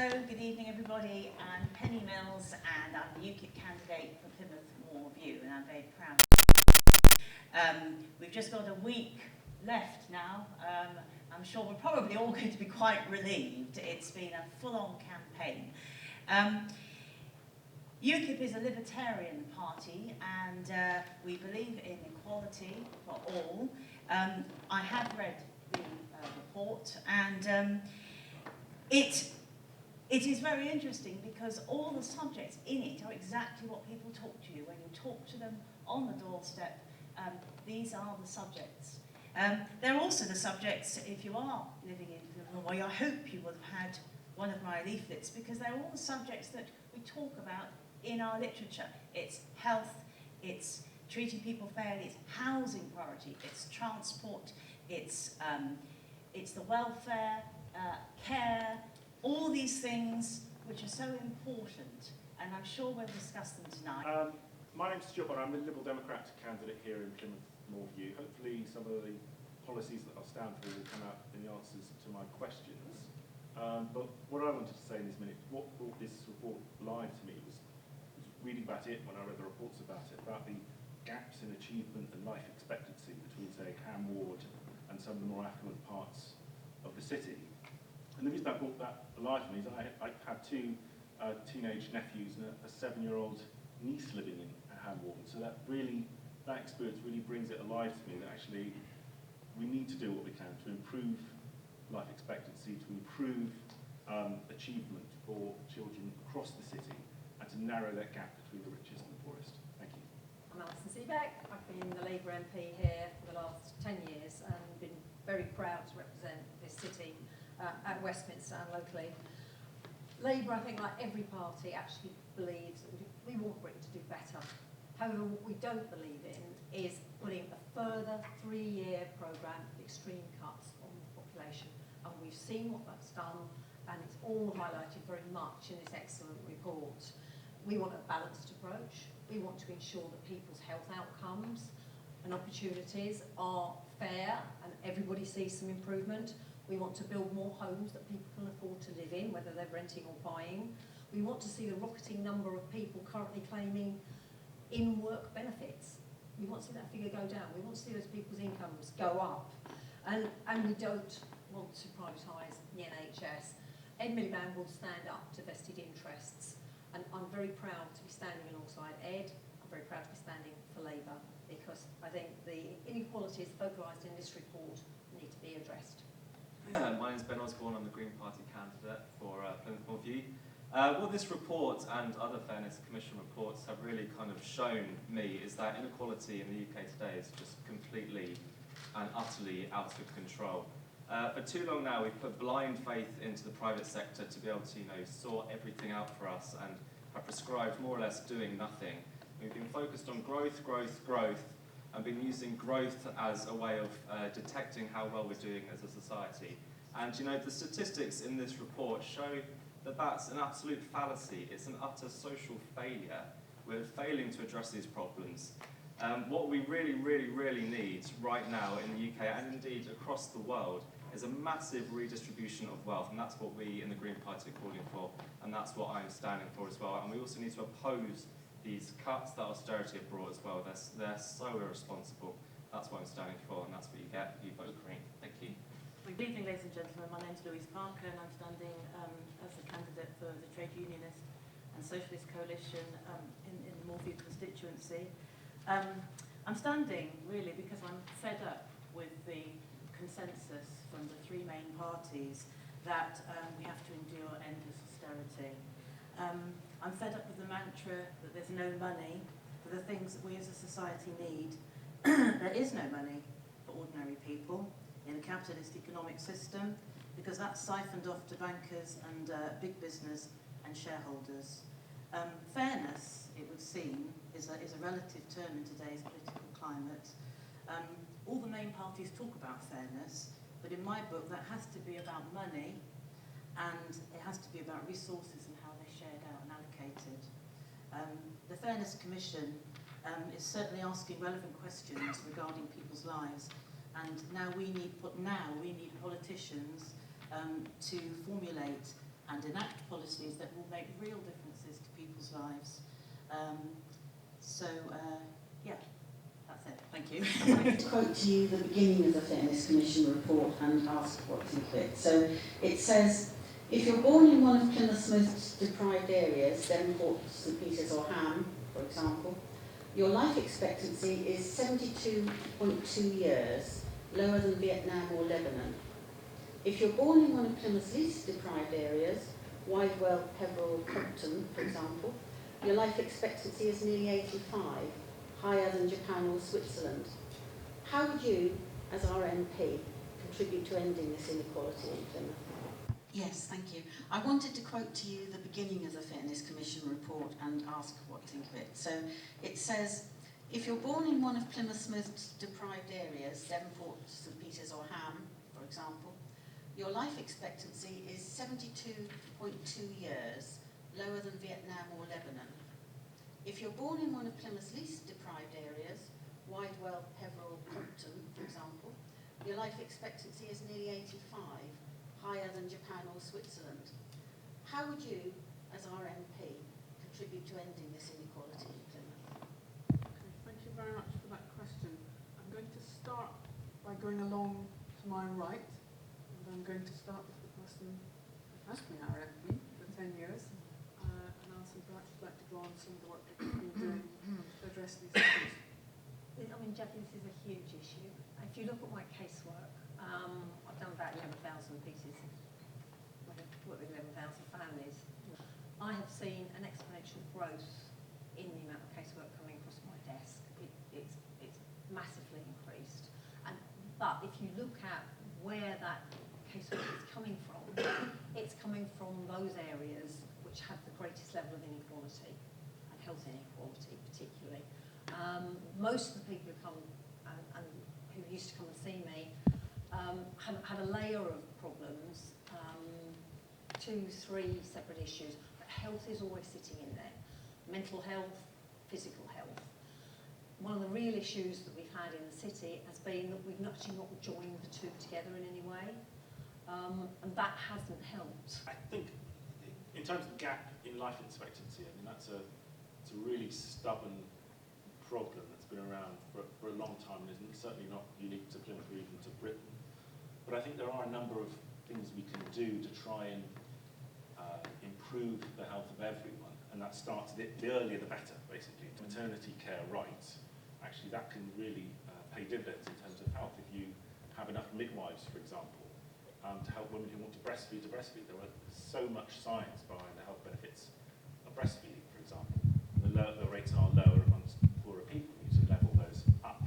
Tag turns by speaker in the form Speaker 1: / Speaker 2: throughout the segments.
Speaker 1: Hello, good evening everybody. I'm Penny Mills and I'm the UKIP candidate for Plymouth Moorview, and I'm very proud. We've just got a week left now. I'm sure we're probably all going to be quite relieved. It's been a full-on campaign. UKIP is a libertarian party and we believe in equality for all. I have read the report and it is very interesting because all the subjects in it are exactly what people talk to you when you talk to them on the doorstep. These are the subjects. They're also the subjects, if you are living in Plymouth, I hope you will have had one of my leaflets, because they're all the subjects that we talk about in our literature. It's health, it's treating people fairly, it's housing priority, it's transport, it's the welfare, care, all these things which are so important, and I'm sure we'll discuss them tonight.
Speaker 2: My name's Stuart Bonner. I'm the Liberal Democrat candidate here in Plymouth Moorview. Hopefully some of the policies that I'll stand for will come out in the answers to my questions. But what I wanted to say in this minute, what brought this report live to me was reading about it when I read the reports about it, about the gaps in achievement and life expectancy between, say, Ham Ward and some of the more affluent parts of the city. And the reason I brought that alive to me is I had two teenage nephews and a 7-year-old niece living in Ham Ward. So that experience really brings it alive to me that actually we need to do what we can to improve life expectancy, to improve achievement for children across the city, and to narrow that gap between the richest and the poorest. Thank you.
Speaker 3: I'm Alison Seabeck. I've been the Labour MP here for the last 10 years and been very proud to represent this city at Westminster and locally. Labour, I think, like every party, actually believes that we want Britain to do better. However, what we don't believe in is putting a further 3-year programme of extreme cuts on the population. And we've seen what that's done, and it's all highlighted very much in this excellent report. We want a balanced approach. We want to ensure that people's health outcomes and opportunities are fair and everybody sees some improvement. We want to build more homes that people can afford to live in, whether they're renting or buying. We want to see the rocketing number of people currently claiming in-work benefits. We want to see that figure go down. We want to see those people's incomes go up. And we don't want to privatise the NHS. Ed Miliband will stand up to vested interests. And I'm very proud to be standing alongside Ed. I'm very proud to be standing for Labour, because I think the inequalities vocalised in this report need to be addressed.
Speaker 4: My name is Ben Osborne. I'm the Green Party candidate for Plymouth Moorview. What this report and other Fairness Commission reports have really kind of shown me is that inequality in the UK today is just completely and utterly out of control. For too long now, we've put blind faith into the private sector to be able to, sort everything out for us, and have prescribed more or less doing nothing. We've been focused on growth, growth, growth, and been using growth as a way of detecting how well we're doing as a society. And the statistics in this report show that that's an absolute fallacy. It's an utter social failure. We're failing to address these problems. What we really, really, really need right now in the UK, and indeed across the world, is a massive redistribution of wealth, and that's what we in the Green Party are calling for, and that's what I'm standing for as well. And we also need to oppose these cuts that austerity have brought as well. They're so irresponsible. That's what I'm standing for, and that's what you get. You vote Green. Thank you.
Speaker 5: Good evening, ladies and gentlemen. My name is Louise Parker, and I'm standing as a candidate for the Trade Unionist and Socialist Coalition in the Moorview constituency. I'm standing really because I'm fed up with the consensus from the 3 main parties that we have to endure endless austerity. I'm fed up with the mantra that there's no money for the things that we as a society need. There is no money for ordinary people in a capitalist economic system, because that's siphoned off to bankers and big business and shareholders. Fairness, it would seem, is a relative term in today's political climate. All the main parties talk about fairness, but in my book that has to be about money, and it has to be about resources and how they're shared out and allocated. The Fairness Commission is certainly asking relevant questions regarding people's lives, and now we need politicians to formulate and enact policies that will make real differences to people's lives. Yeah, that's it. Thank you.
Speaker 6: I'm going to quote to you the beginning of the Fairness Commission report and ask what you think of it. So it says, if you're born in one of Plymouth's most deprived areas, Devonport, St Peters or Ham, for example, your life expectancy is 72.2 years, lower than Vietnam or Lebanon. If you're born in one of Plymouth's least deprived areas, Widewell, Peveril, Compton, for example, your life expectancy is nearly 85, higher than Japan or Switzerland. How would you, as our MP, contribute to ending this inequality in Plymouth? Yes, thank you. I wanted to quote to you the beginning of the Fairness Commission report and ask what you think of it. So it says, if you're born in one of Plymouth's most deprived areas, Devonport, St Peters or Ham, for example, your life expectancy is 72.2 years, lower than Vietnam or Lebanon. If you're born in one of Plymouth's least deprived areas, Widewell, Peveril, Compton, for example, your life expectancy is nearly 85, higher than Japan or Switzerland. How would you, as our MP, contribute to ending this inequality in Plymouth?
Speaker 7: Okay, thank you very much for that question. I'm going to start by going along to my right, and I'm going to start with the person who has been our MP for 10 years, and ask them perhaps you'd like to go on some of the work that you've been doing to address these issues.
Speaker 3: I mean, Jackie, this is a huge issue. If you look at my casework, I've done about 11,000 pieces. I've worked with 11,000 families. I have seen an exponential growth in the amount of casework coming across my desk. It's massively increased. But if you look at where that casework is coming from, it's coming from those areas which have the greatest level of inequality, and health inequality particularly. Most of the people who come and who used to come and see me had a layer of problems, 2, 3 separate issues, but health is always sitting in there. Mental health, physical health. One of the real issues that we've had in the city has been that we've actually not joined the two together in any way, and that hasn't helped.
Speaker 2: I think in terms of the gap in life expectancy, I mean, it's a really stubborn problem that's been around for a long time and is certainly not unique to Plymouth or even to Britain. But I think there are a number of things we can do to try and improve the health of everyone, and that starts the earlier the better, basically. Maternity care rights, actually that can really pay dividends in terms of health. If you have enough midwives, for example, to help women who want to breastfeed. There are so much science behind the health benefits of breastfeeding, for example. The rates are lower amongst poorer people. You need to level those up.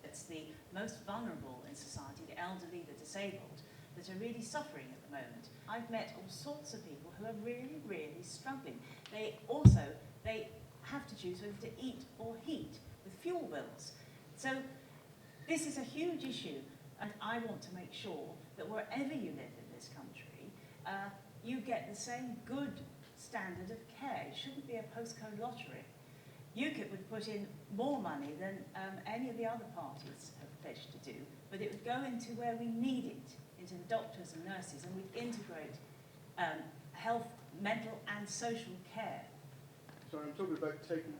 Speaker 1: It's the most vulnerable in society, the elderly, the disabled, that are really suffering at the moment. I've met all sorts of people who are really, really struggling. They have to choose whether to eat or heat with fuel bills. So this is a huge issue, and I want to make sure that wherever you live in this country, you get the same good standard of care. It shouldn't be a postcode lottery. UKIP would put in more money than any of the other parties have pledged to do, but it would go into where we need it, into the doctors and nurses, and we'd integrate health, mental and social care.
Speaker 8: Sorry, I'm talking about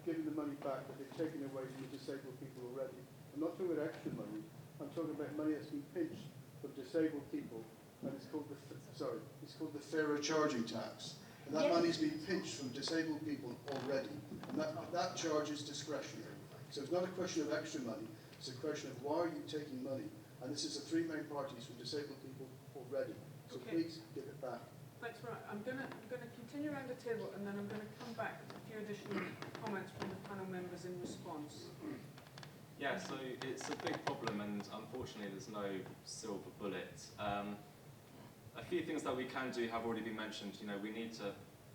Speaker 8: giving the money back that they've taken away from the disabled people already. I'm not talking about extra money. I'm talking about money that's been pinched from disabled people, and it's called the fairer charging tax. And that money's been pinched from disabled people already, and that charge is discretionary. So it's not a question of extra money. It's a question of why are you taking money? And this is the 3 main parties from disabled people already. So
Speaker 7: Okay.
Speaker 8: please give it back.
Speaker 7: Thanks very much. I'm going to continue around the table, and then I'm going to come back with a few additional comments from the panel members in response.
Speaker 4: Yeah, so it's a big problem, and unfortunately there's no silver bullet. A few things that we can do have already been mentioned. You know, we need to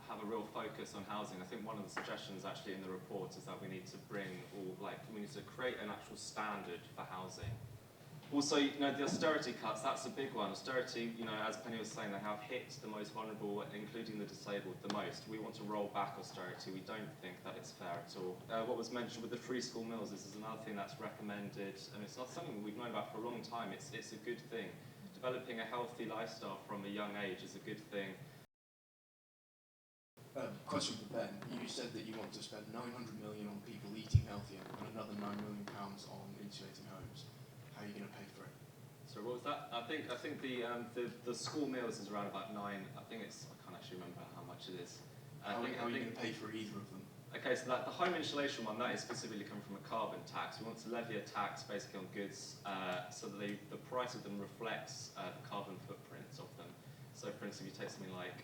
Speaker 4: have a real focus on housing. I think one of the suggestions actually in the report is that we need to we need to create an actual standard for housing. Also, you know, the austerity cuts, that's a big one. Austerity, you know, as Penny was saying, they have hit the most vulnerable, including the disabled, the most. We want to roll back austerity. We don't think that it's fair at all. What was mentioned with the free school meals, this is another thing that's recommended, and it's not something we've known about for a long time. It's a good thing. Developing a healthy lifestyle from a young age is a good thing.
Speaker 9: Question for Ben. You said that you want to spend 900 million on people eating healthier and another £9 million on insulating homes. How are you going to pay for it?
Speaker 4: So what was that? I think the school meals is around about 9. I can't actually remember how much it is.
Speaker 9: How are you going to pay for either of them?
Speaker 4: Okay, so the home insulation one, that is specifically coming from a carbon tax. We want to levy a tax basically on goods so that the price of them reflects the carbon footprints of them. So for instance, if you take something like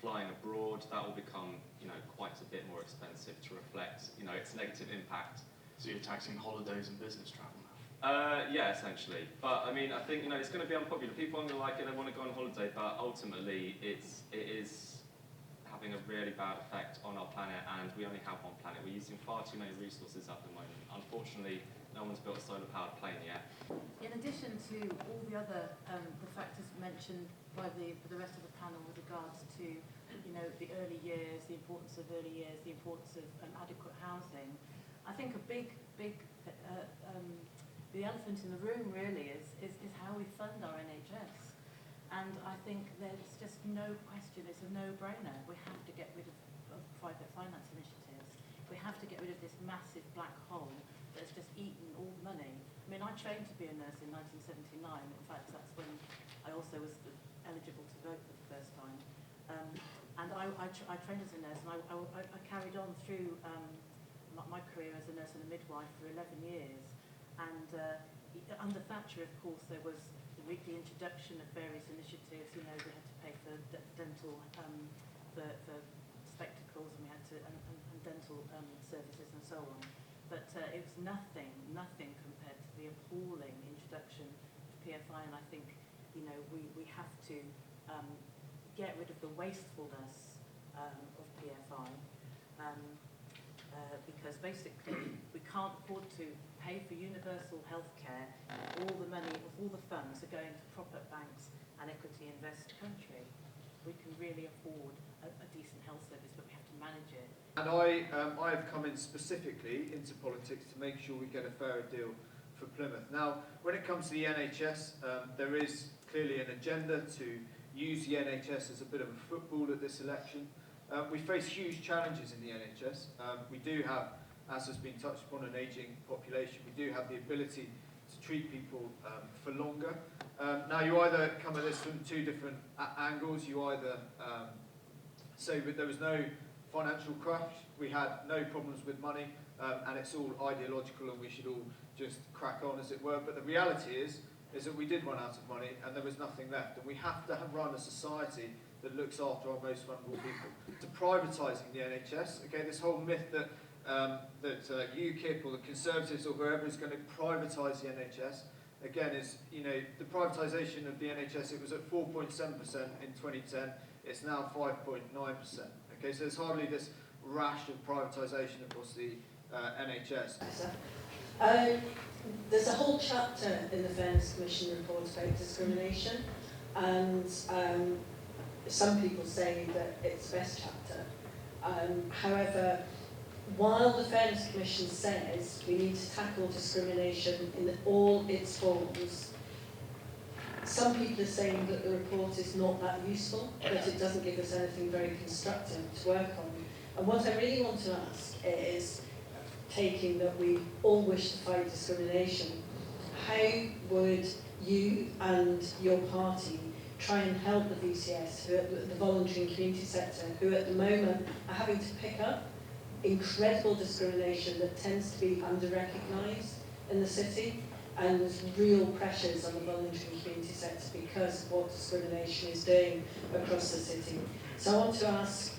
Speaker 4: flying abroad, that will become quite a bit more expensive to reflect its negative impact.
Speaker 9: So you're taxing holidays and business travel now?
Speaker 4: Yeah, essentially. But I mean, I think it's going to be unpopular. People aren't going to like it. They want to go on holiday, but ultimately, it is having a really bad effect on our planet, and we only have one planet. We're using far too many resources at the moment. Unfortunately, no one's built a solar-powered plane yet.
Speaker 5: In addition to all the other the factors mentioned by the rest of the panel with regards to the early years, the importance of early years, the importance of adequate housing, I think a big the elephant in the room really is how we fund our NHS. And I think there's just no question, it's a no-brainer. We have to get rid of private finance initiatives. We have to get rid of this massive black hole that's just eaten all the money. I mean, I trained to be a nurse in 1979. In fact, that's when I also was eligible to vote for the first time. And I trained as a nurse, and I carried on through my career as a nurse and a midwife for 11 years. And under Thatcher, of course, there was the introduction of various initiatives. We had to pay for dental, for spectacles, and we had to and dental services and so on. But it was nothing compared to the appalling introduction of PFI. And I think we have to get rid of the wastefulness of PFI. Because basically we can't afford to pay for universal health care if all the money, if all the funds are going to prop up banks and equity invest country. We can really afford a decent health service, but we have to manage it.
Speaker 10: And I've come in specifically into politics to make sure we get a fairer deal for Plymouth. Now, when it comes to the NHS, there is clearly an agenda to use the NHS as a bit of a football at this election. We face huge challenges in the NHS. We do have, as has been touched upon, an ageing population. We do have the ability to treat people for longer. Now, you either come at this from two different angles. You either say that there was no financial crash, we had no problems with money, and it's all ideological and we should all just crack on, as it were. But the reality is that we did run out of money and there was nothing left. And we have to run a society that looks after our most vulnerable people. To privatising the NHS, okay, this whole myth that UKIP or the Conservatives or whoever is going to privatise the NHS, again, is, the privatisation of the NHS, it was at 4.7% in 2010, it's now 5.9%. Okay, so there's hardly this rash of privatisation across the NHS.
Speaker 6: There's a whole chapter in the Fairness Commission report about discrimination, and some people say that it's the best chapter. However, while the Fairness Commission says we need to tackle discrimination in all its forms, some people are saying that the report is not that useful, that it doesn't give us anything very constructive to work on. And what I really want to ask is, taking that we all wish to fight discrimination, how would you and your party try and help the VCS, the voluntary and community sector, who at the moment are having to pick up incredible discrimination that tends to be under-recognised in the city, and there's real pressures on the voluntary and community sector because of what discrimination is doing across the city. So I want to ask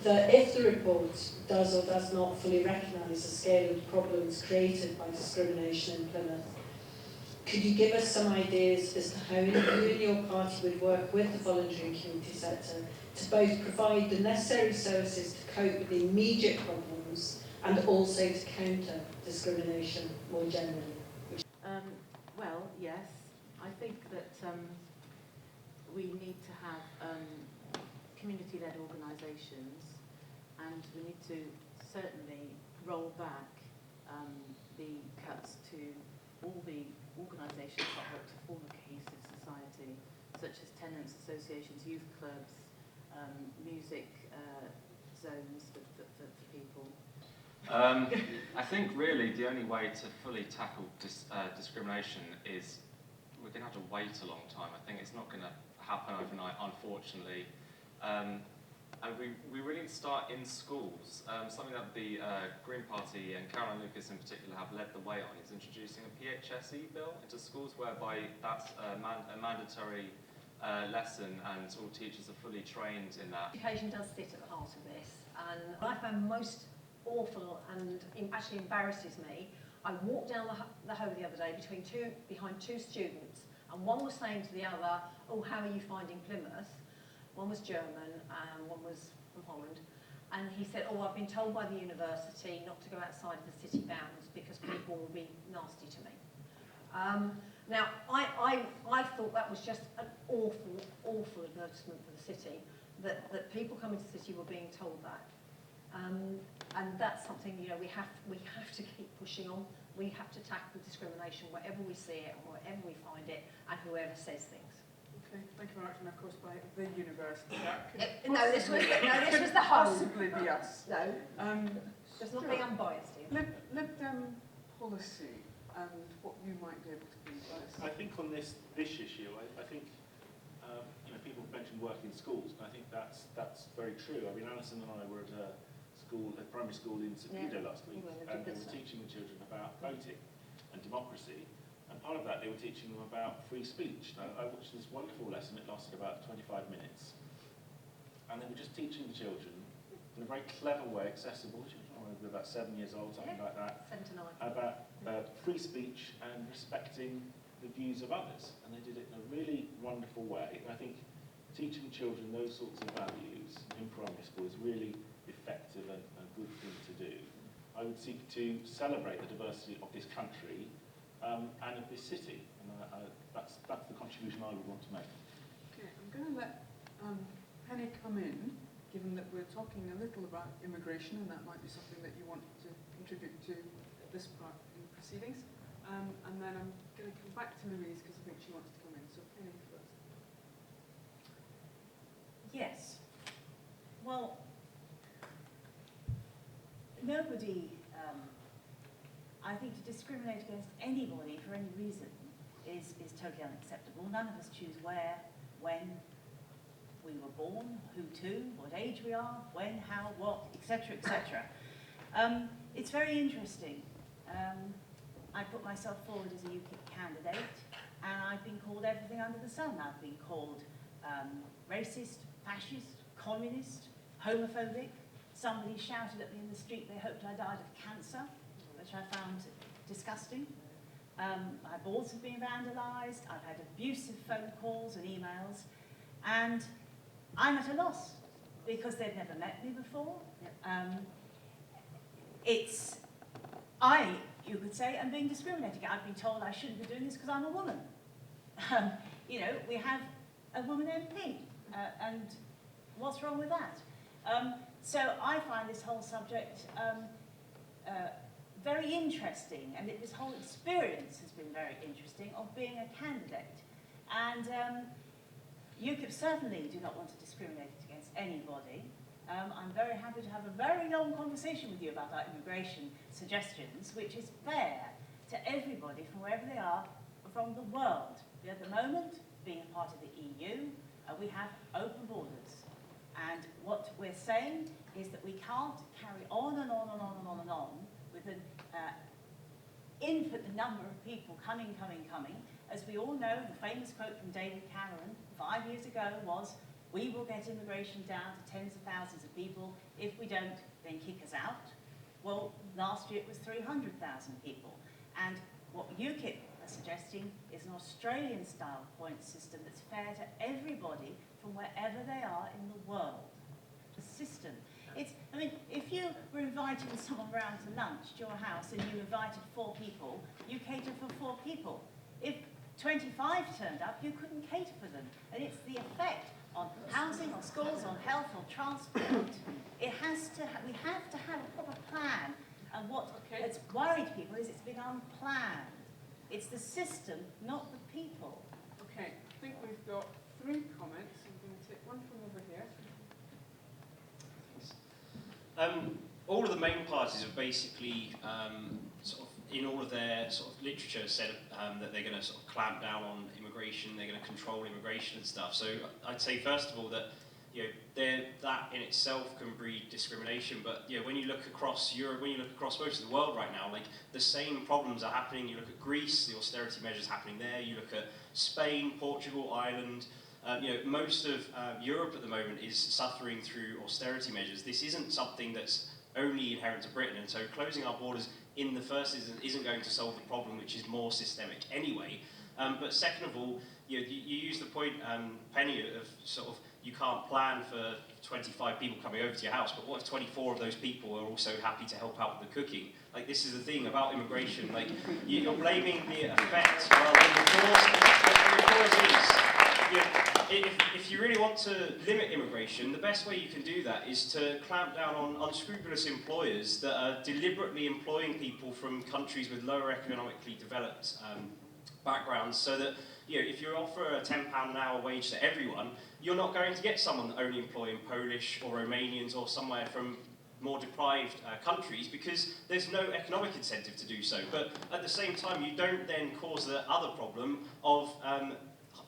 Speaker 6: that if the report does or does not fully recognise the scale of the problems created by discrimination in Plymouth, could you give us some ideas as to how you and your party would work with the voluntary and community sector to both provide the necessary services to cope with the immediate problems and also to counter discrimination more generally?
Speaker 5: Well, yes. I think that we need to have community-led organisations, and we need to certainly roll back the cuts to all the organisations that work to form a cohesive society, such as tenants, associations, youth clubs, music zones for people?
Speaker 4: I think really the only way to fully tackle discrimination is we're going to have to wait a long time. I think it's not going to happen overnight, unfortunately. And we really need to start in schools. Something that the Green Party and Caroline Lucas in particular have led the way on is introducing a PHSE bill into schools whereby that's a mandatory lesson and all teachers are fully trained in that.
Speaker 3: Education does sit at the heart of this, and what I found most awful and actually embarrasses me, I walked down the Hoe the other day behind two students, and one was saying to the other, "Oh, how are you finding Plymouth?" One was German and one was from Holland. And he said, "Oh, I've been told by the university not to go outside of the city bounds because people will be nasty to me." Now, I thought that was just an awful, awful advertisement for the city, that people coming to the city were being told that. And that's something, you know, we have to keep pushing on. We have to tackle discrimination wherever we see it and wherever we find it and whoever says things.
Speaker 7: Okay, thank you very much, and of course by the university. That could
Speaker 3: No, this was the Hoe.
Speaker 7: possibly be us.
Speaker 3: No,
Speaker 7: Just
Speaker 3: just not being unbiased here.
Speaker 7: Lib Dem policy and what you might be able to do by us.
Speaker 2: I think on this issue, I think you know, people mentioned work in schools, and I think that's very true. I mean, Alison and I were at a primary school in St Peter last week, and they were teaching the children about voting and democracy. And part of that, they were teaching them about free speech. Now, I watched this wonderful lesson. It lasted about 25 minutes, and they were just teaching the children in a very clever way, accessible. Children, they were about 7 years old, something like that.
Speaker 3: 7 to 9.
Speaker 2: About free speech and respecting the views of others, and they did it in a really wonderful way. And I think teaching children those sorts of values in primary school is really effective and a good thing to do. I would seek to celebrate the diversity of this country and of this city, and that's the contribution I would want to make.
Speaker 7: Okay, I'm going to let Penny come in, given that we're talking a little about immigration, and that might be something that you want to contribute to this part in the proceedings. And then I'm going to come back to Louise because I think she wants to come in. So Penny first.
Speaker 1: Yes. Well, nobody, I think to discriminate against anybody for any reason is totally unacceptable. None of us choose where, when we were born, who to, what age we are, when, how, what, etc., etc. It's very interesting. I put myself forward as a UKIP candidate, and I've been called everything under the sun. I've been called racist, fascist, communist, homophobic. Somebody shouted at me in the street they hoped I died of cancer, which I found disgusting. My boards have been vandalised. I've had abusive phone calls and emails, and I'm at a loss because they've never met me before. You could say, I'm being discriminated against. I've been told I shouldn't be doing this because I'm a woman. You know, we have a woman MP, and what's wrong with that? So I find this whole subject very interesting, and this whole experience has been very interesting of being a candidate. And UKIP certainly do not want to discriminate against anybody. I'm very happy to have a very long conversation with you about our immigration suggestions, which is fair to everybody from wherever they are from the world. At the moment, being a part of the EU, we have open borders. And what we're saying is that we can't carry on and on and on and on and on with an infinite number of people coming. As we all know, the famous quote from David Cameron 5 years ago was, "We will get immigration down to tens of thousands of people. If we don't, then kick us out." Well, last year it was 300,000 people. And what UKIP are suggesting is an Australian-style point system that's fair to everybody from wherever they are in the world. The system. I mean, if you were inviting someone round to lunch to your house and you invited 4 people, you cater for 4 people. If 25 turned up, you couldn't cater for them. And it's the effect on housing, on schools, on health, on transport. We have to have a proper plan. And what has worried people is it's been unplanned. It's the system, not the people.
Speaker 7: Okay, I think we've got 3 comments. I'm going to take one from over here.
Speaker 11: All of the main parties have basically sort of in all of their sort of literature said that they're going to sort of clamp down on immigration, they're going to control immigration and stuff. So I'd say first of all that that in itself can breed discrimination, but when you look across Europe, when you look across most of the world right now, like the same problems are happening. You look at Greece, the austerity measures happening there. You look at Spain, Portugal, Ireland. Most of Europe at the moment is suffering through austerity measures. This isn't something that's only inherent to Britain, and so closing our borders in the first instance isn't going to solve the problem, which is more systemic anyway. But second of all, you use the point, Penny, of sort of you can't plan for 25 people coming over to your house, but what if 24 of those people are also happy to help out with the cooking? Like, this is the thing about immigration, like, you're blaming the effect rather than the cause. The cause is, if you really want to limit immigration, the best way you can do that is to clamp down on unscrupulous employers that are deliberately employing people from countries with lower economically developed backgrounds, so that if you offer a £10 an hour wage to everyone, you're not going to get someone only employing Polish or Romanians or somewhere from more deprived countries, because there's no economic incentive to do so. But at the same time, you don't then cause the other problem of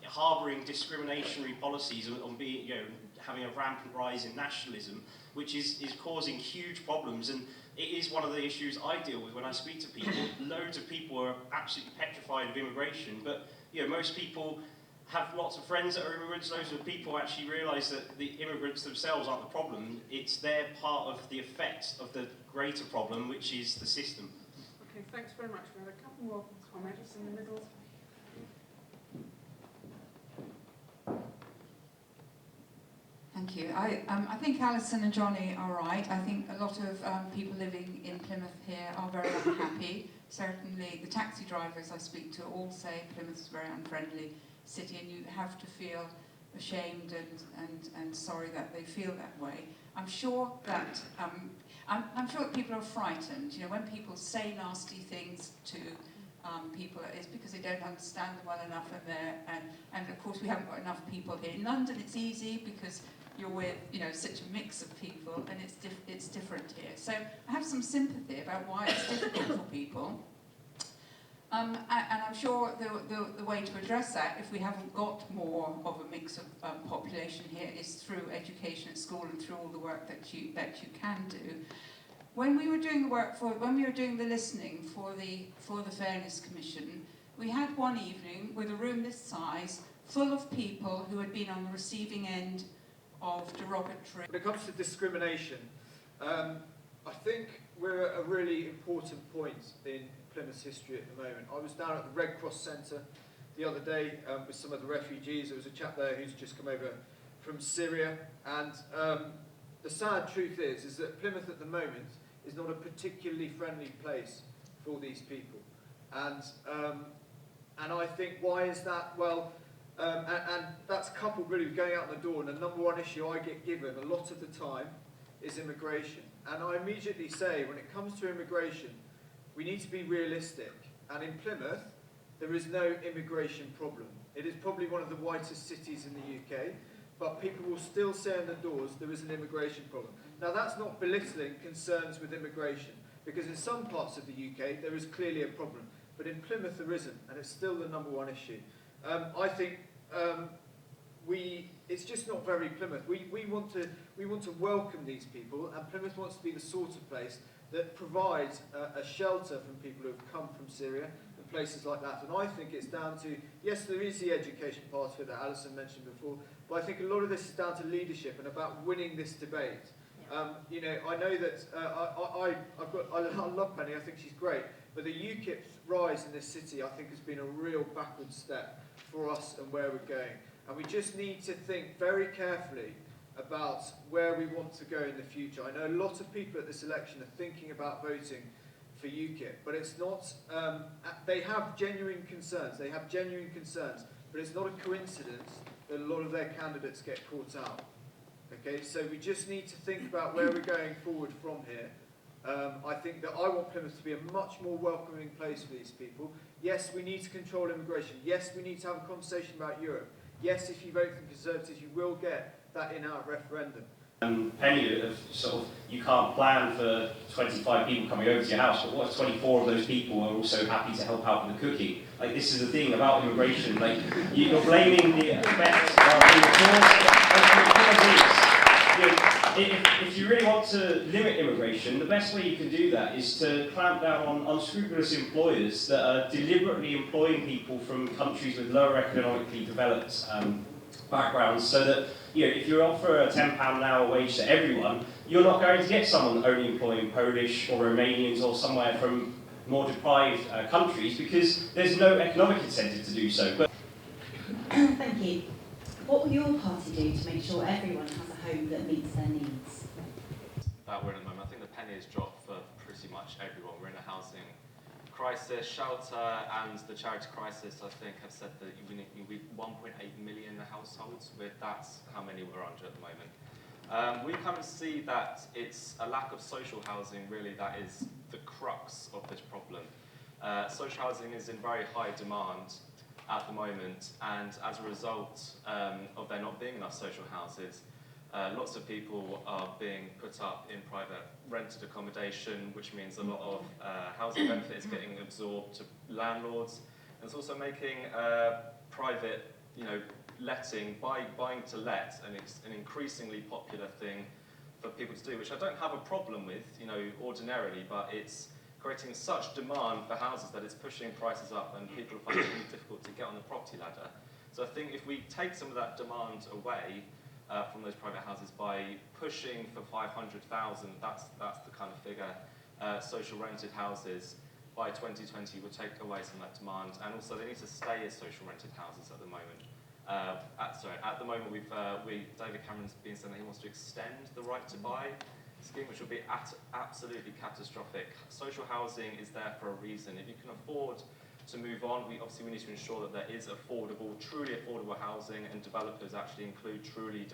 Speaker 11: harbouring discriminatory policies on being, having a rampant rise in nationalism, which is causing huge problems. And it is one of the issues I deal with when I speak to people. Loads of people are absolutely petrified of immigration, but most people have lots of friends that are immigrants. Loads of people actually realise that the immigrants themselves aren't the problem. It's their part of the effects of the greater problem, which is the system.
Speaker 7: Okay, thanks very much. We have a couple more comments in the middle.
Speaker 12: Thank you. I think Alison and Johnny are right. I think a lot of people living in Plymouth here are very unhappy. Certainly the taxi drivers I speak to all say Plymouth is a very unfriendly city, and you have to feel ashamed and sorry that they feel that way. I'm sure that I'm sure that people are frightened. When people say nasty things to people, it's because they don't understand them well enough, and of course we haven't got enough people here. In London it's easy because you're with such a mix of people, and it's different here. So I have some sympathy about why it's difficult for people. And I'm sure the way to address that, if we haven't got more of a mix of population here, is through education at school and through all the work that you can do. When we were doing the work when we were doing the listening for the Fairness Commission, we had one evening with a room this size full of people who had been on the receiving end of derogatory.
Speaker 10: When it comes to discrimination, I think we're at a really important point in Plymouth's history at the moment. I was down at the Red Cross Centre the other day with some of the refugees. There was a chap there who's just come over from Syria, and the sad truth is that Plymouth at the moment is not a particularly friendly place for these people. And I think, why is that? Well, and that's coupled really with going out the door, and the number one issue I get given a lot of the time is immigration. And I immediately say, when it comes to immigration, we need to be realistic. And in Plymouth, there is no immigration problem. It is probably one of the whitest cities in the UK, but people will still say on the doors there is an immigration problem. Now, that's not belittling concerns with immigration, because in some parts of the UK there is clearly a problem, but in Plymouth there isn't, and it's still the number one issue. I think it's just not very Plymouth. We want to welcome these people, and Plymouth wants to be the sort of place that provides a shelter from people who have come from Syria and places like that. And I think it's down to, yes, there is the education part of it that Alison mentioned before, but I think a lot of this is down to leadership and about winning this debate. I know that I love Penny, I think she's great, but the UKIP's rise in this city, I think, has been a real backward step for us and where we're going. And we just need to think very carefully about where we want to go in the future. I know a lot of people at this election are thinking about voting for UKIP, but it's not, they have genuine concerns, but it's not a coincidence that a lot of their candidates get caught out. Okay, so we just need to think about where we're going forward from here. I think that I want Plymouth to be a much more welcoming place for these people. Yes, we need to control immigration. Yes, we need to have a conversation about Europe. Yes, if you vote for Conservatives, you will get that in-out referendum.
Speaker 11: Penny of sort of, you can't plan for 25 people coming over to your house, but what if 24 of those people are also happy to help out with the cooking? Like, this is the thing about immigration, like, you're blaming the effects if you really want to limit immigration, the best way you can do that is to clamp down on unscrupulous employers that are deliberately employing people from countries with lower economically developed backgrounds, so that, you know, if you offer a £10 an hour wage to everyone, you're not going to get someone only employing Polish or Romanians or somewhere from more deprived countries, because there's no economic incentive to do so. But
Speaker 6: Thank you. What will your party do to make sure everyone has a home that meets their needs?
Speaker 4: That we're in at the moment, I think the penny has dropped for pretty much everyone. We're in a housing crisis. Shelter and the charity crisis, I think, have said that we need 1.8 million households. That's how many we're under at the moment. We kind of see that it's a lack of social housing, really, that is the crux of this problem. Social housing is in very high demand at the moment, and as a result of there not being enough social houses, lots of people are being put up in private rented accommodation, which means a lot of housing benefit is getting absorbed to landlords. And it's also making private, letting, buying to let, an increasingly popular thing for people to do, which I don't have a problem with, ordinarily, but it's creating such demand for houses that it's pushing prices up, and people are finding it really difficult to get on the property ladder. So I think if we take some of that demand away from those private houses by pushing for 500,000, that's the kind of figure, social rented houses by 2020 would take away some of that demand, and also they need to stay as social rented houses at the moment. At the moment, David Cameron's been saying that he wants to extend the right to buy scheme, which will be absolutely catastrophic. Social housing is there for a reason. If you can afford to move on, we need to ensure that there is affordable, truly affordable housing, and developers actually include truly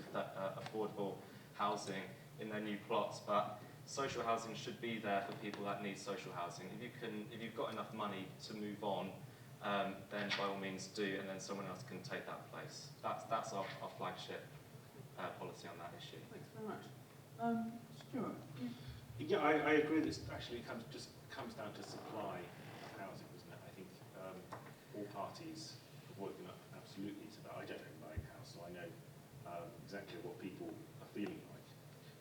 Speaker 4: affordable housing in their new plots. But social housing should be there for people that need social housing. If you've got enough money to move on, then by all means do, and then someone else can take that place. That's our flagship policy on that issue.
Speaker 7: Thanks very much. Stuart?
Speaker 2: Yeah, I agree that it actually comes down to supply of housing, doesn't it? I think all parties are working up absolutely to that. I don't own my own house, so I know exactly what people are feeling like.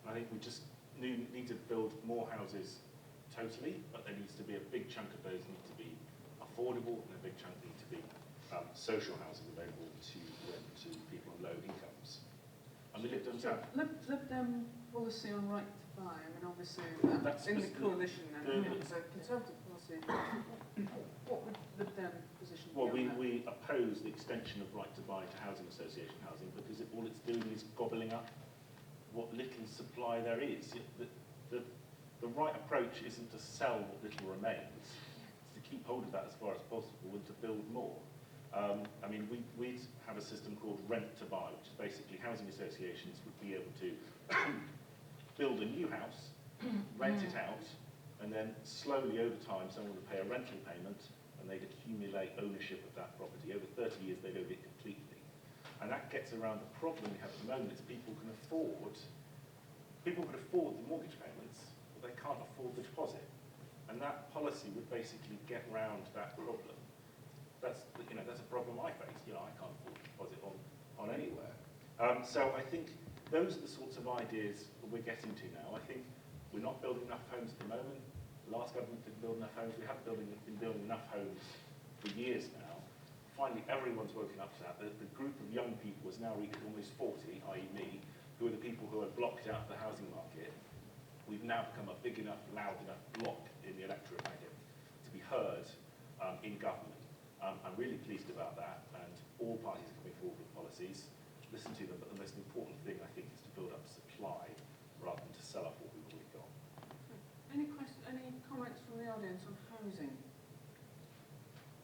Speaker 2: And I think we just need to build more houses totally, but there needs to be a big chunk of those need to be affordable, and a big chunk need to be social housing available to rent to people on low incomes. And we lived on
Speaker 7: Lib Dem policy on right to buy. I mean, obviously,
Speaker 2: that's
Speaker 7: in the coalition, and it's a Conservative policy. What would Lib Dem position be?
Speaker 2: Well,
Speaker 7: on that?
Speaker 2: we oppose the extension of right to buy to housing association housing, because all it's doing is gobbling up what little supply there is. The right approach isn't to sell what little remains, it's to keep hold of that as far as possible and to build more. I mean, we have a system called rent to buy, which is basically housing associations would be able to build a new house, rent it out, and then slowly over time someone would pay a rental payment and they'd accumulate ownership of that property. Over 30 years they'd own it completely. And that gets around the problem we have at the moment, is people can afford the mortgage payments, but they can't afford the deposit. And that policy would basically get round that problem. That's a problem I face. I can't afford a deposit on anywhere. So I think those are the sorts of ideas that we're getting to now. I think we're not building enough homes at the moment. The last government didn't build enough homes. We haven't been building enough homes for years now. Finally, everyone's woken up to that. The group of young people has now reached almost 40, i.e. me, who are the people who are blocked out of the housing market. We've now become a big enough, loud enough block in the electorate to be heard in government. I'm really pleased about that, and all parties are coming forward with policies. Listen to them, but the most important thing, I think, is to build up supply rather than to sell off what we've already got.
Speaker 7: Any comments from the audience on housing?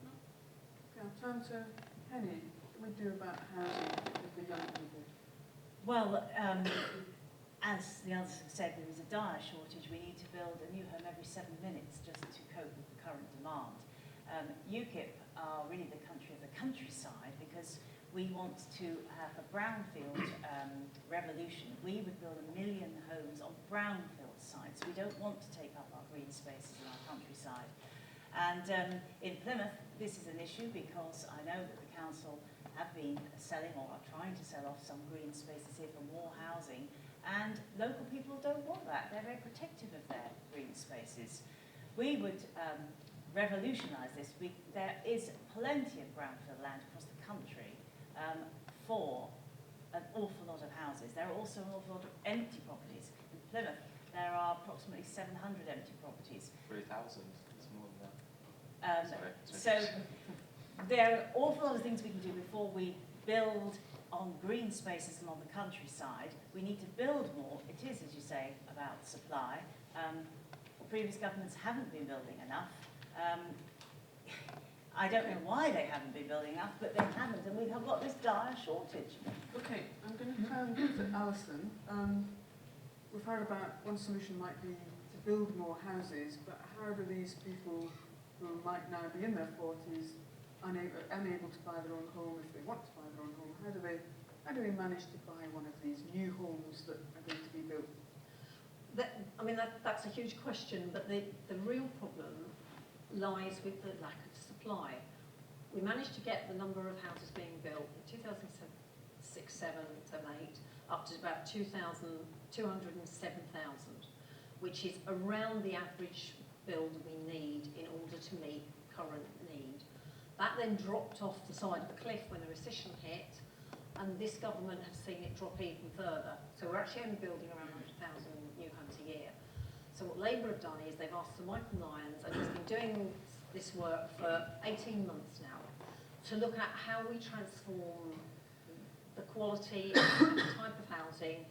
Speaker 7: No? Okay, I'll turn to Penny. What do we do about housing with the young people?
Speaker 1: Well, as the others have said, there is a dire shortage. We need to build a new home every 7 minutes just to cope with the current demand. UKIP are really the country of the countryside because we want to have a brownfield revolution. We would build 1 million homes on brownfield sites. We don't want to take up our green spaces in our countryside. And in Plymouth, this is an issue because I know that the council have been selling or are trying to sell off some green spaces here for more housing, and local people don't want that. They're very protective of their green spaces. We would revolutionise this. There is plenty of brownfield land across the country for an awful lot of houses. There are also an awful lot of empty properties. In Plymouth, there are approximately 700 empty properties.
Speaker 4: 3,000, it's more than that.
Speaker 1: So there are an awful lot of things we can do before we build on green spaces and on the countryside. We need to build more. It is, as you say, about supply. Previous governments haven't been building enough. I don't know why they haven't been building enough, but they haven't, and we've got this dire shortage.
Speaker 7: Okay, I'm going to go to Alison. We've heard about one solution might be to build more houses, but how do these people who might now be in their 40s, unable to buy their own home, if they want to buy their own home, how do they manage to buy one of these new homes that are going to be built?
Speaker 3: That's a huge question, but the real problem lies with the lack of supply. We managed to get the number of houses being built in 2006, 7, 8, up to about 207,000, which is around the average build we need in order to meet current need. That then dropped off the side of the cliff when the recession hit, and this government has seen it drop even further. So we're actually only building around 100,000 new homes a year. So what Labour have done is they've asked Sir Michael Lyons, and he's been doing this work for 18 months now, to look at how we transform the quality and the type of housing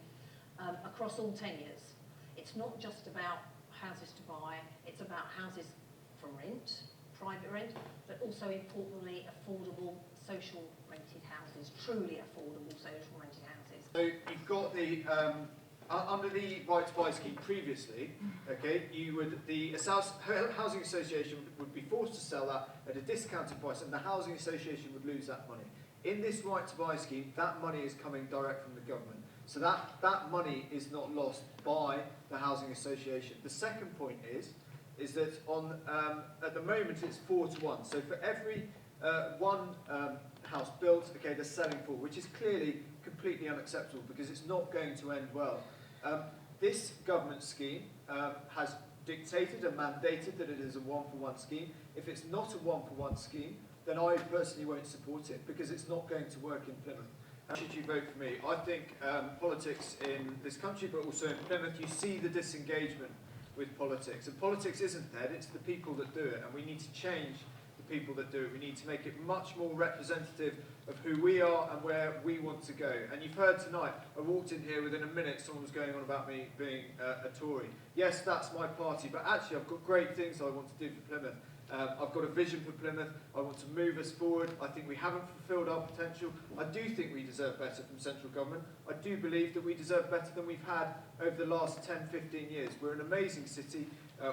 Speaker 3: across all tenures. It's not just about houses to buy, it's about houses for rent, private rent, but also importantly affordable social rented houses, truly affordable social rented houses.
Speaker 10: So you've got the under the Right to Buy scheme previously, okay, the housing association would be forced to sell that at a discounted price, and the housing association would lose that money. In this Right to Buy scheme, that money is coming direct from the government, so that money is not lost by the housing association. The second point is that at the moment it's 4 to 1. So for every one house built, okay, they're selling 4, which is clearly completely unacceptable because it's not going to end well. This government scheme has dictated and mandated that it is a 1-for-1 scheme. If it's not a 1-for-1 scheme, then I personally won't support it because it's not going to work in Plymouth. Should you vote for me? I think politics in this country, but also in Plymouth, you see the disengagement with politics. And politics isn't dead, it's the people that do it. And we need to change the people that do it. We need to make it much more representative of who we are and where we want to go. And you've heard tonight, I walked in here within a minute, someone was going on about me being a Tory. Yes, that's my party, but actually I've got great things I want to do for Plymouth. I've got a vision for Plymouth. I want to move us forward. I think we haven't fulfilled our potential. I do think we deserve better from central government. I do believe that we deserve better than we've had over the last 10, 15 years. We're an amazing city.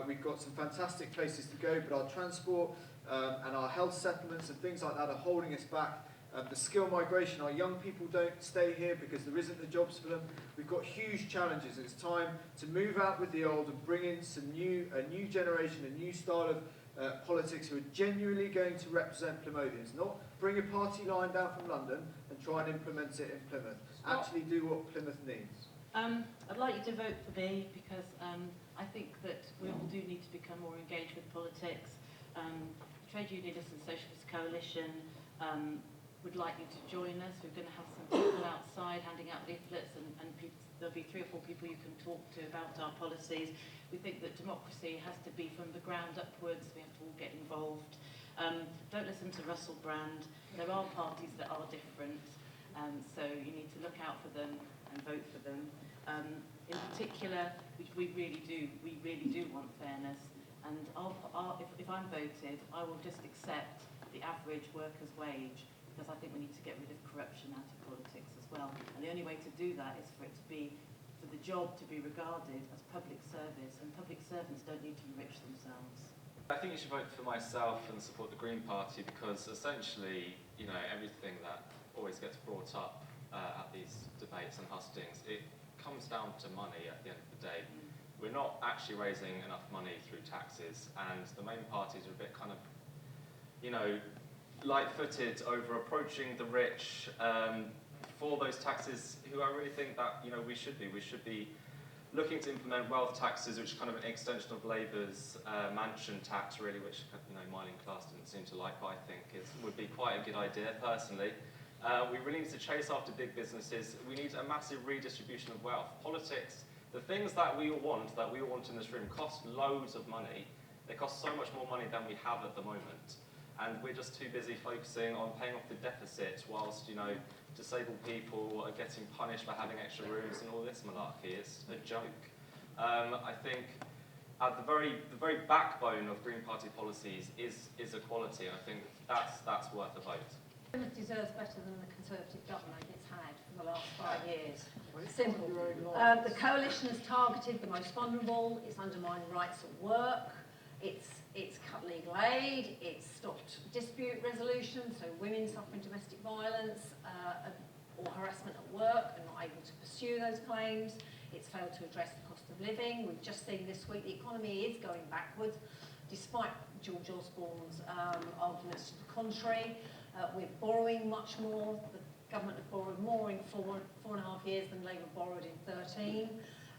Speaker 10: We've got some fantastic places to go, but our transport and our health settlements and things like that are holding us back. The skill migration, our young people don't stay here because there isn't the jobs for them. We've got huge challenges. It's time to move out with the old and bring in some a new generation, a new style of politics who are genuinely going to represent Plymothians, not bring a party line down from London and try and implement it in Plymouth. Actually do what Plymouth needs.
Speaker 5: I'd like you to vote for me because I think that we all do need to become more engaged with politics. The Trade Unionists and Socialist Coalition would like you to join us. We're going to have some people outside handing out leaflets and there'll be 3 or 4 people you can talk to about our policies. We think that democracy has to be from the ground upwards. We have to all get involved. Don't listen to Russell Brand. There are parties that are different, so you need to look out for them and vote for them. In particular, we really do want fairness. And if I'm voted, I will just accept the average worker's wage because I think we need to get rid of corruption out of politics as well. And the only way to do that is for the job to be regarded as public service, and public servants don't need to enrich themselves.
Speaker 4: I think you should vote for myself and support the Green Party because essentially, you know, everything that always gets brought up at these debates and hustings, it comes down to money at the end of the day. We're not actually raising enough money through taxes, and the main parties are a bit kind of, you know, light-footed over approaching the rich for those taxes, who I really think that, you know, we should be looking to implement wealth taxes, which is kind of an extension of Labour's mansion tax, really, which, you know, mining class didn't seem to like, but I think would be quite a good idea, personally. We really need to chase after big businesses. We need a massive redistribution of wealth. Politics, the things that we all want in this room, cost loads of money. They cost so much more money than we have at the moment. And we're just too busy focusing on paying off the deficit whilst, you know, disabled people are getting punished for having extra rooms and all this malarkey. It's a joke. I think at the very backbone of Green Party policies is equality, and I think that's worth a vote.
Speaker 3: Plymouth deserves better than the Conservative government it's had for the last 5 years. Simple. The coalition has targeted the most vulnerable, it's undermined rights at work, it's cut legal aid, it's stopped dispute resolution, so women suffering domestic violence or harassment at work are not able to pursue those claims. It's failed to address the cost of living. We've just seen this week the economy is going backwards, despite George Osborne's arguments to the contrary. We're borrowing much more. The government have borrowed more in 4.5 years than Labour borrowed in 13.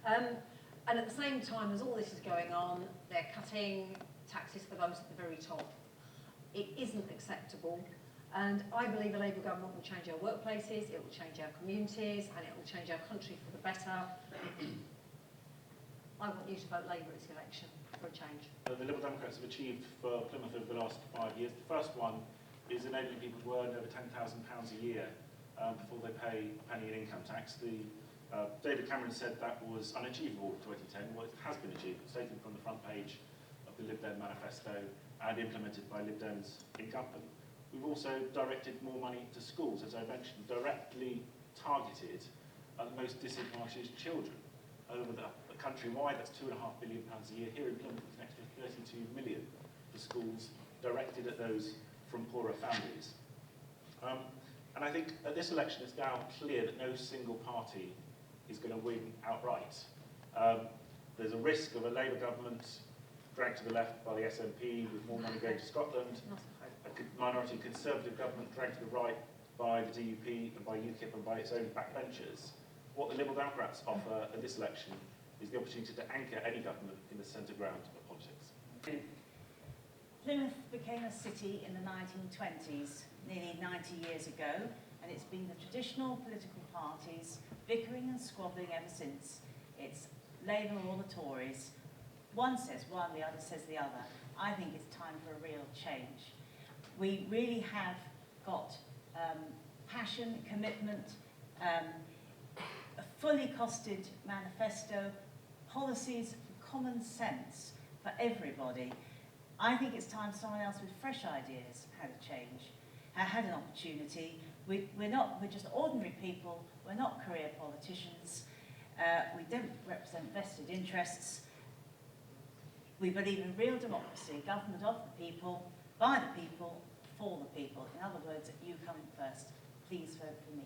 Speaker 3: And at the same time as all this is going on, they're cutting taxes for those at the very top. It isn't acceptable. And I believe a Labour government will change our workplaces, it will change our communities, and it will change our country for the better. I want you to vote Labour at this election for a change.
Speaker 2: The Liberal Democrats have achieved for Plymouth over the last 5 years. The first one is enabling people to earn over £10,000 a year before they pay a penny in income tax. David Cameron said that was unachievable in 2010. Well, it has been achieved. It's taken from the front page of the Lib Dem manifesto and implemented by Lib Dems in government. We've also directed more money to schools, as I mentioned, directly targeted at the most disadvantaged children over the countrywide. That's £2.5 billion a year. Here in Plymouth, it's an extra 32 million for schools directed at those from poorer families. And I think at this election it's now clear that no single party is going to win outright. There's a risk of a Labour government dragged to the left by the SNP with more money going to Scotland, a minority Conservative government dragged to the right by the DUP and by UKIP and by its own backbenchers. What the Liberal Democrats offer at this election is the opportunity to anchor any government in the centre ground of politics.
Speaker 1: Plymouth became a city in the 1920s, nearly 90 years ago, and it's been the traditional political parties bickering and squabbling ever since. It's Labour or the Tories. One says one, the other says the other. I think it's time for a real change. We really have got passion, commitment, a fully costed manifesto, policies, common sense for everybody. I think it's time someone else with fresh ideas had a change, had an opportunity. We're just ordinary people. We're not career politicians. We don't represent vested interests. We believe in real democracy, government of the people, by the people, for the people. In other words, you come first. Please vote for me.